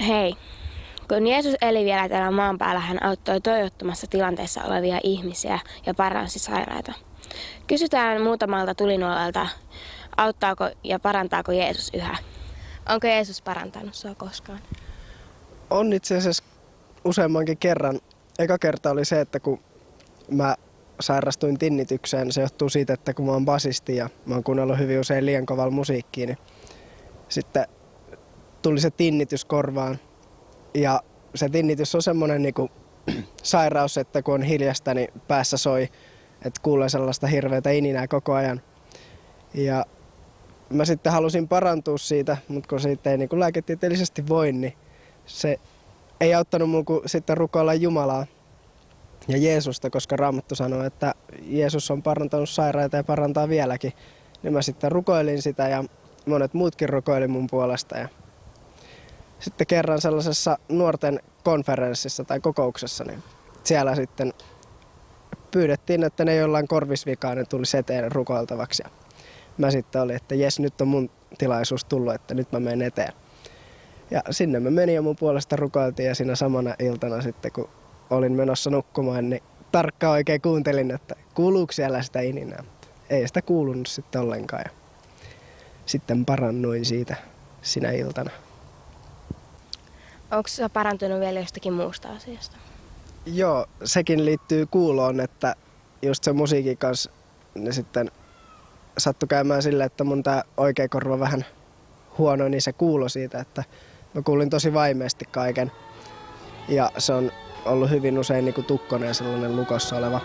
Hei, kun Jeesus eli vielä täällä maan päällä, hän auttoi toivottomassa tilanteessa olevia ihmisiä ja paransi sairaita. Kysytään muutamalta tulinuolalta, auttaako ja parantaako Jeesus yhä? Onko Jeesus parantanut sinua koskaan? On itse asiassa useammankin kerran. Eka kerta oli se, että kun mä sairastuin tinnitykseen, se johtuu siitä, että kun mä oon basisti ja mä oon kuunnellut hyvin usein liian kovalla musiikkia, niin sitten tuli se tinnitys korvaan. Ja se tinnitys on semmoinen niinku sairaus, että kun on hiljasta, niin päässä soi, että kuulee sellaista hirveätä ininää koko ajan. Ja mä sitten halusin parantua siitä, mutta kun siitä ei niinku lääketieteellisesti voi, niin se ei auttanut mun kuin sitten rukoilla Jumalaa ja Jeesusta, koska Raamattu sanoo, että Jeesus on parantanut sairaita ja parantaa vieläkin. Niin mä sitten rukoilin sitä ja monet muutkin rukoili mun puolesta. Ja sitten kerran sellaisessa nuorten konferenssissa tai kokouksessa, niin siellä sitten pyydettiin, että ne jollain korvisvikaa ne tulisi eteen rukoiltavaksi. Ja mä sitten olin, että jes, nyt on mun tilaisuus tullut, että nyt mä menen eteen. Ja sinne mä menin ja mun puolesta rukoiltiin ja siinä samana iltana sitten, kun olin menossa nukkumaan, niin tarkkaan oikein kuuntelin, että kuuluuko siellä sitä ininää. Ei sitä kuulunut sitten ollenkaan ja sitten parannuin siitä sinä iltana. Onko sä parantunut vielä jostakin muusta asiasta? Joo, sekin liittyy kuuloon, että just sen musiikin kanssa ne sitten sattui käymään silleen, että mun tää oikea korva vähän huono, niin se kuulo siitä, että mä kuulin tosi vaimeasti kaiken. Ja se on ollut hyvin usein niin kuin tukkonen ja sellainen lukossa oleva.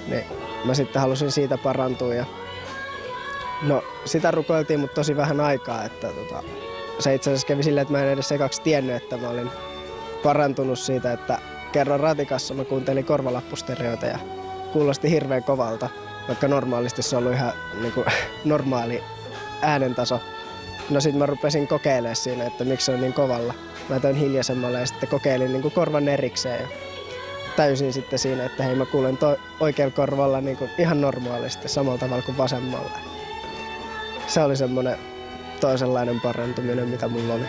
Niin mä sitten halusin siitä parantua ja no sitä rukoiltiin mut tosi vähän aikaa, että se itse asiassa kävi silleen, että mä en edes ekaksi tiennyt, että mä olin parantunut siitä, että kerran ratikassa mä kuuntelin korvalappustereoita ja kuulosti hirveän kovalta, vaikka normaalisti se on ollut ihan niin kuin normaali äänentaso. No sit mä rupesin kokeilemaan siinä, että miksi se on niin kovalla. Mä toin hiljaisemmalle ja sitten kokeilin niin kuin korvan erikseen ja täysin sitten siinä, että hei mä kuulen oikealla korvalla niin kuin ihan normaalisti samalla tavalla kuin vasemmalla. Se oli semmoinen toisenlainen parantuminen, mitä mulla oli.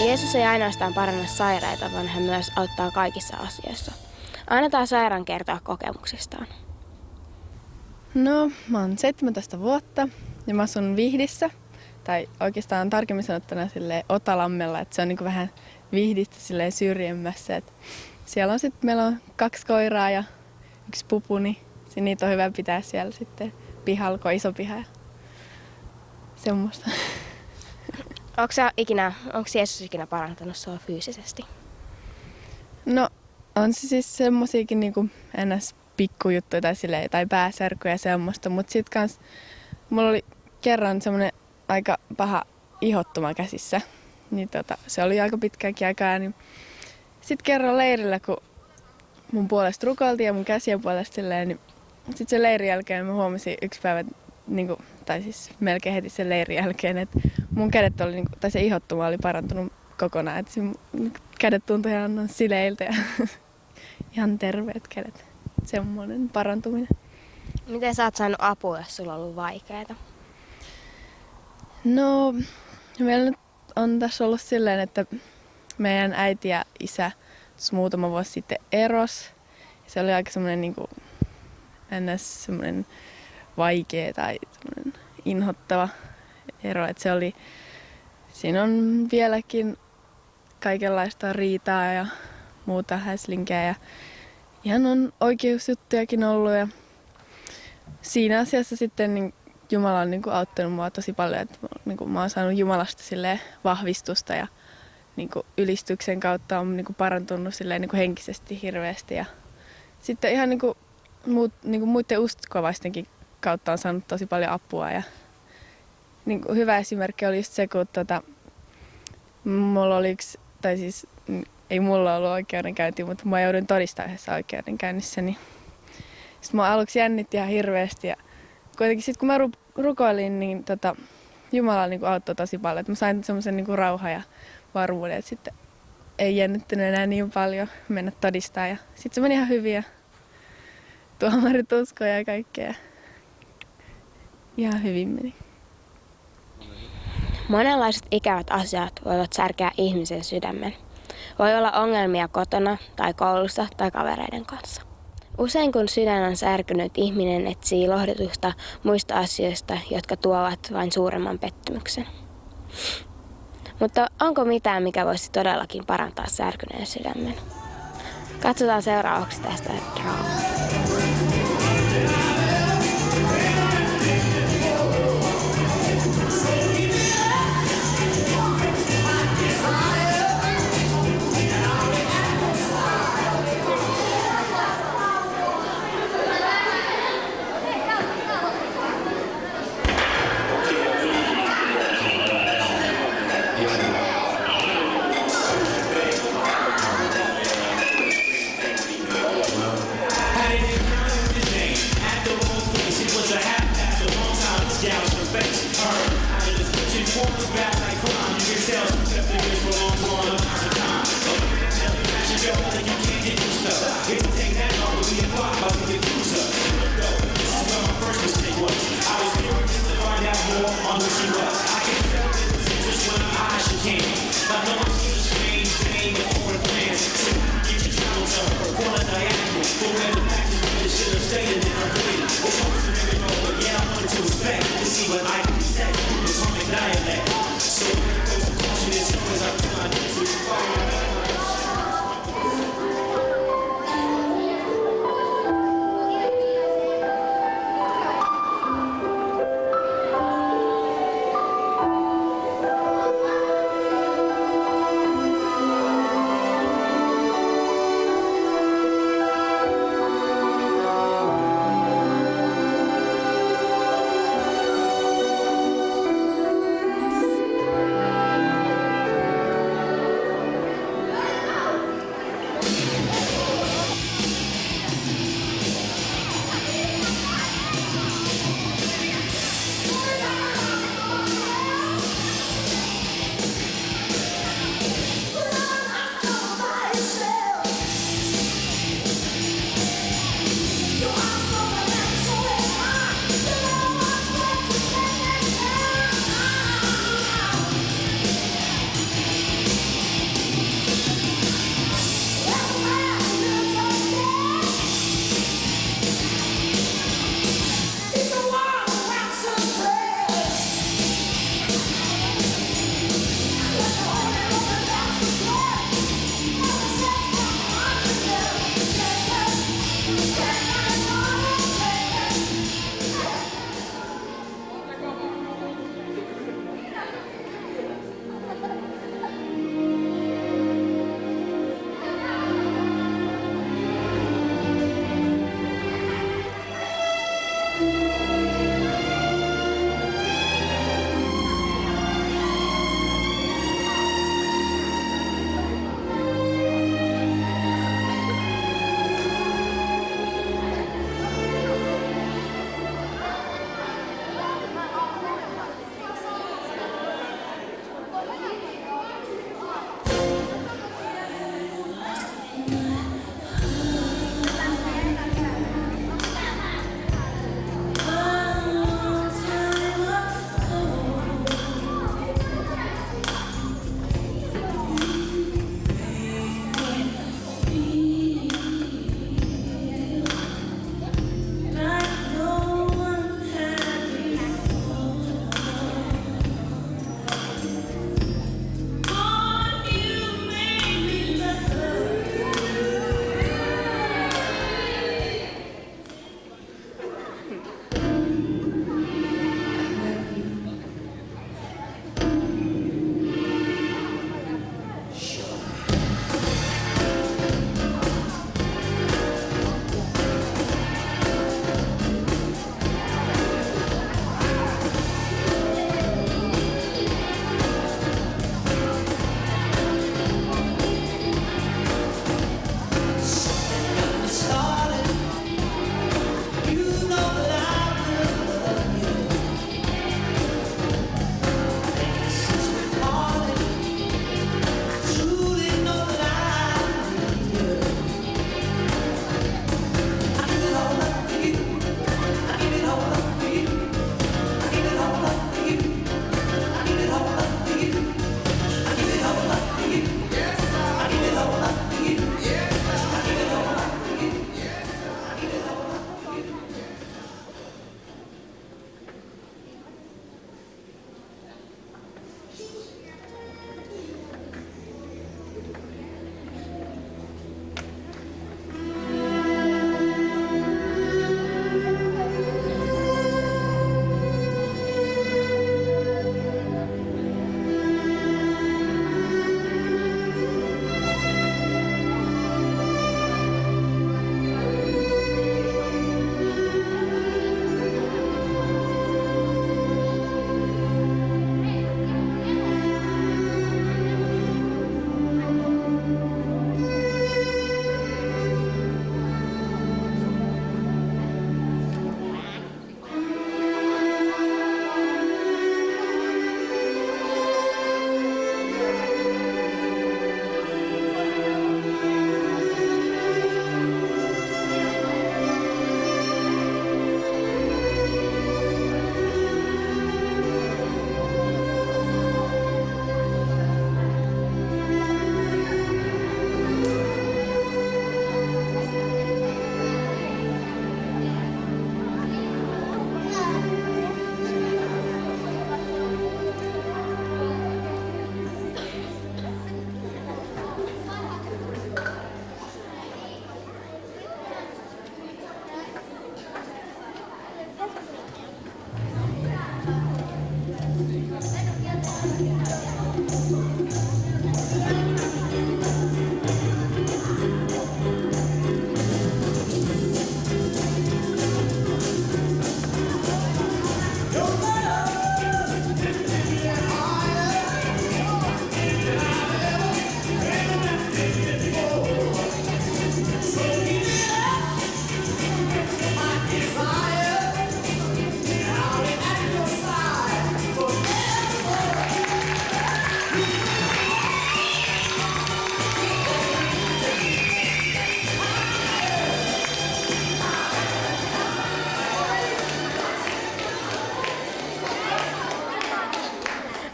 Jeesus ei ainoastaan paranna sairaita, vaan hän myös auttaa kaikissa asioissa. Annetaan sairaan kertoa kokemuksistaan. No, mä oon 17 vuotta ja mä asun Vihdissä. Tai oikeastaan tarkemmin sanottuna silleen Otalammella, että se on niin kuin vähän Vihdistä silleen syrjemmässä. Et siellä on sitten, meillä on 2 koiraa ja 1 pupu, niin niitä on hyvä pitää siellä sitten pihalla, kun on iso piha ja semmoista. Onko Jeesus ikinä parantanut sinua fyysisesti? No, on se siis semmosiakin niinku ns. Pikkujuttuja tai pääsärkyjä ja semmoista, mutta sit kans mulla oli kerran semmonen aika paha ihottuma käsissä Niin se oli aika pitkäänkin aikaa. Niin sitten kerran leirillä, kun mun puolesta rukoiltiin ja mun käsien puolesta silleen, niin sitten sen leirin jälkeen mä huomasin yksi päivä, niinku, tai siis melkein heti sen leirin jälkeen, että mun kädet oli, niinku, tai se ihottuma oli parantunut kokonaan. Että kädet tuntui ihan sileiltä ja ihan terveet kädet. Semmoinen parantuminen. Miten sä oot saanut apua, jos sulla on ollut vaikeaa? No, meillä nyt on tässä ollut silleen, että meidän äiti ja isä muutama vuosi sitten eros. Se oli aika semmoinen niinku, ns. Semmoinen vaikea tai semmoinen inhottava ero. Että se oli, siinä on vieläkin kaikenlaista riitaa ja muuta häslinkää ja ihan on oikeusjuttujakin ollut. Ja siinä asiassa sitten niin Jumala on niin kuin auttanut mua tosi paljon. Että niin kuin mä oon saanut Jumalasta silleen vahvistusta ja niin kuin ylistyksen kautta on niin kuin parantunut silleen niin kuin henkisesti hirveästi. Ja sitten ihan niin kuin muiden uskovaistenkin kautta on saanut tosi paljon apua. Ja niin kuin hyvä esimerkki oli just se, kun mulla oli yksi, tai siis ei mulla ollut oikeudenkäynti, mutta mä joudun todistamaan yhdessä oikeudenkäynnissä. Niin sitten mä aluksi jännitti ihan hirveästi ja kuitenkin sitten kun mä rukoilin, niin Jumala niin kuin auttoi tosi paljon. Että mä sain semmoisen niin kuin rauhan ja varmuuden, että sitten ei jännittänyt enää niin paljon mennä todistaa. Ja sitten se meni ihan hyvin ja tuomarit uskoja ja kaikkea. Ihan hyvin meni. Monenlaiset ikävät asiat voivat särkeä ihmisen sydämen. Voi olla ongelmia kotona tai koulussa tai kavereiden kanssa. Usein kun sydän on särkynyt, ihminen etsii lohdutusta muista asioista, jotka tuovat vain suuremman pettymyksen. Mutta onko mitään, mikä voisi todellakin parantaa särkyneen sydämen? Katsotaan seuraavaksi tästä draamaa.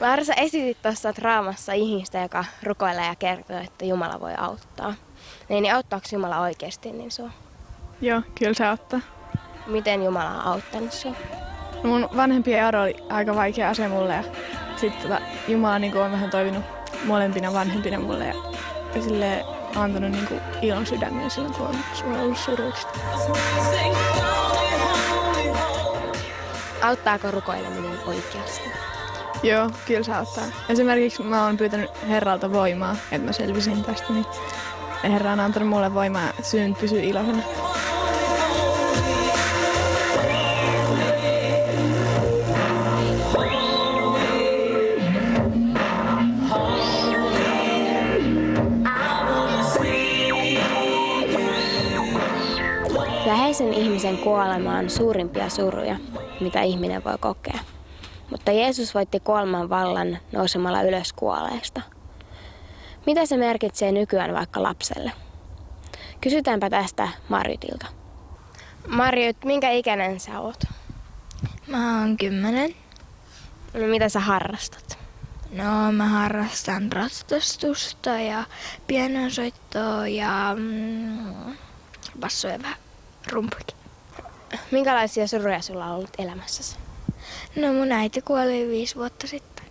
Laura, sä esitit tuossa draamassa ihmistä, joka rukoilee ja kertoo, että Jumala voi auttaa. Niin auttaako Jumala oikeasti niin sua? Joo, kyllä se auttaa. Miten Jumala on auttanut sua? No mun vanhempien ero oli aika vaikea asia mulle ja sitten Jumala niin on vähän toivonut molempina vanhempina mulle ja silleen antanut niin ilon sydämiä silloin, kun on ollut surullista. Auttaako rukoileminen oikeasti? Joo, kyllä se auttaa. Esimerkiksi mä oon pyytänyt Herralta voimaa, että mä selvisin tästä, niin Herra on antanut mulle voimaa syyn pysyä iloisena. Läheisen ihmisen kuolema on suurimpia suruja, mitä ihminen voi kokea. Mutta Jeesus voitti kuoleman vallan nousemalla ylös kuolleesta. Mitä se merkitsee nykyään vaikka lapselle? Kysytäänpä tästä Marjutilta. Marjut, minkä ikäinen sä oot? Mä oon 10. No, mitä sä harrastat? No mä harrastan ratsastusta ja pianonsoittoa ja bassoa ja vähän rumpuikin. Minkälaisia suruja sulla on ollut elämässäsi? No mun äiti kuoli 5 vuotta sitten.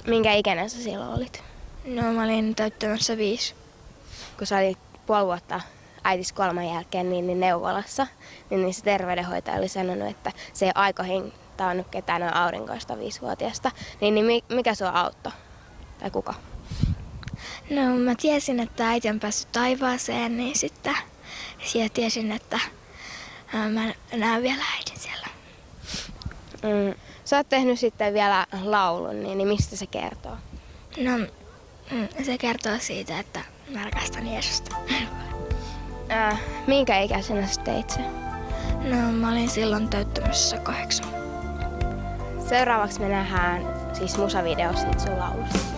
Minkä ikäinen sä silloin olit? No mä olin täyttämässä 5. Kun sä olit puoli vuotta äitis kuoleman jälkeen niin neuvolassa, niin se terveydenhoitaja oli sanonut, että se ei aikoihin tavannut ketään noin aurinkoista 5-vuotiaasta. Niin mikä sua auttoi? Tai kuka? No mä tiesin, että äiti on päässyt taivaaseen, niin sitten tiesin, että mä näen vielä äidin siellä. Sä oot tehnyt sitten vielä laulun, niin mistä se kertoo? No se kertoo siitä, että mä rakastan Jeesusta. Minkä ikäisenä sä teit sen? No mä olin silloin täyttämässä 8. Seuraavaksi me nähdään siis musavideo siitä sun laulusta.